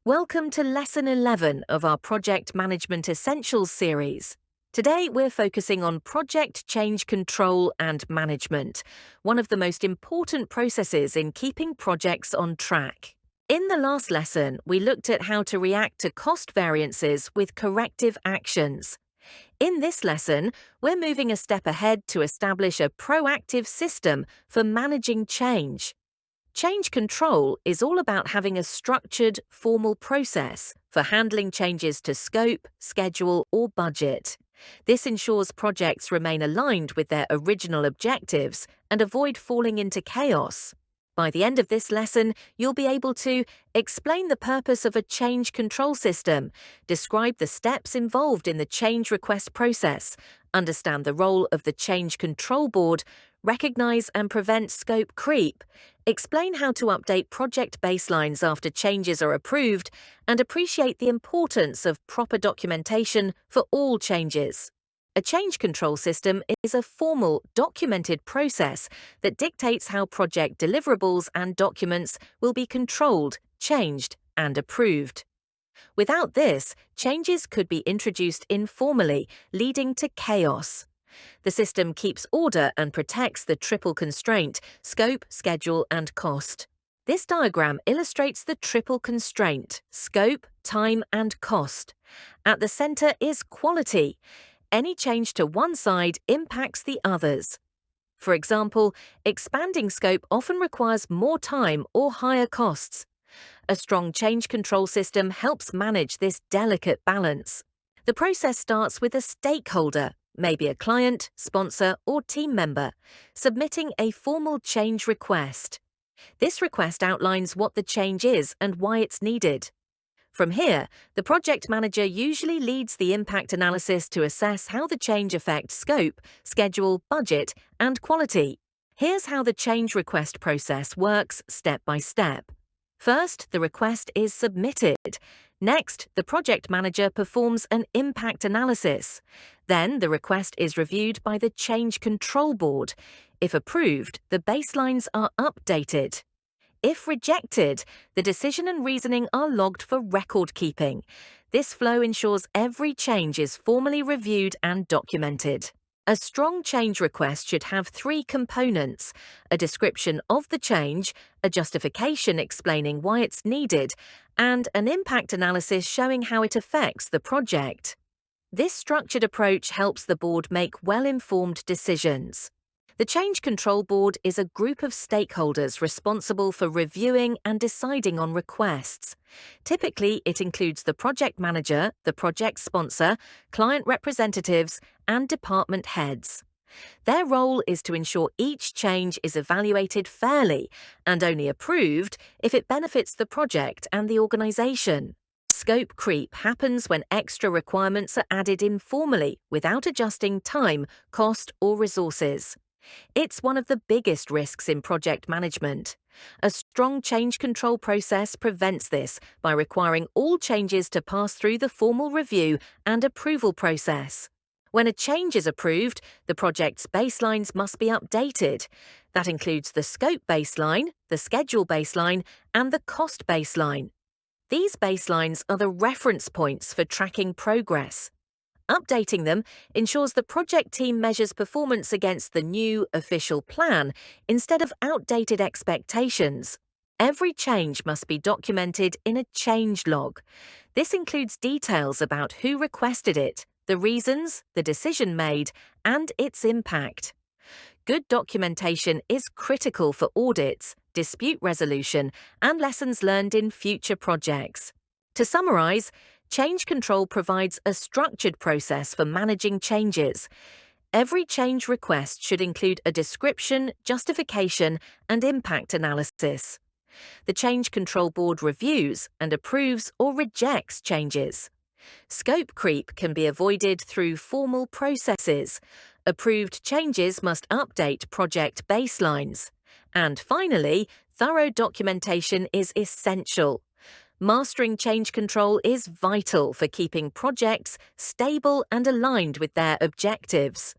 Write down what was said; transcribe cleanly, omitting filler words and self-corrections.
Welcome to Lesson 11 of our Project Management Essentials series. Today we're focusing on project change control and management, one of the most important processes in keeping projects on track. In the last lesson, we looked at how to react to cost variances with corrective actions. In this lesson, we're moving a step ahead to establish a proactive system for managing change. Change control is all about having a structured, formal process for handling changes to scope, schedule, or budget. This ensures projects remain aligned with their original objectives and avoid falling into chaos. By the end of this lesson, you'll be able to explain the purpose of a change control system, describe the steps involved in the change request process, understand the role of the change control board, recognize and prevent scope creep, explain how to update project baselines after changes are approved, and appreciate the importance of proper documentation for all changes. A change control system is a formal, documented process that dictates how project deliverables and documents will be controlled, changed, and approved. Without this, changes could be introduced informally, leading to chaos. The system keeps order and protects the triple constraint: scope, schedule, and cost. This diagram illustrates the triple constraint: scope, time, and cost. At the center is quality. Any change to one side impacts the others. For example, expanding scope often requires more time or higher costs. A strong change control system helps manage this delicate balance. The process starts with a stakeholder, maybe a client, sponsor, or team member, submitting a formal change request. This request outlines what the change is and why it's needed. From here, the project manager usually leads the impact analysis to assess how the change affects scope, schedule, budget, and quality. Here's how the change request process works step by step. First, the request is submitted. Next, the project manager performs an impact analysis. Then, the request is reviewed by the Change Control Board. If approved, the baselines are updated. If rejected, the decision and reasoning are logged for record keeping. This flow ensures every change is formally reviewed and documented. A strong change request should have three components: a description of the change, a justification explaining why it's needed, and an impact analysis showing how it affects the project. This structured approach helps the board make well-informed decisions. The Change Control Board is a group of stakeholders responsible for reviewing and deciding on requests. Typically, it includes the project manager, the project sponsor, client representatives, and department heads. Their role is to ensure each change is evaluated fairly and only approved if it benefits the project and the organization. Scope creep happens when extra requirements are added informally without adjusting time, cost, or resources. It's one of the biggest risks in project management. A strong change control process prevents this by requiring all changes to pass through the formal review and approval process. When a change is approved, the project's baselines must be updated. That includes the scope baseline, the schedule baseline, and the cost baseline. These baselines are the reference points for tracking progress. Updating them ensures the project team measures performance against the new official plan instead of outdated expectations. Every change must be documented in a change log. This includes details about who requested it, the reasons, the decision made, and its impact. Good documentation is critical for audits, dispute resolution, and lessons learned in future projects. To summarize, change control provides a structured process for managing changes. Every change request should include a description, justification, and impact analysis. The Change Control Board reviews and approves or rejects changes. Scope creep can be avoided through formal processes. Approved changes must update project baselines. And finally, thorough documentation is essential. Mastering change control is vital for keeping projects stable and aligned with their objectives.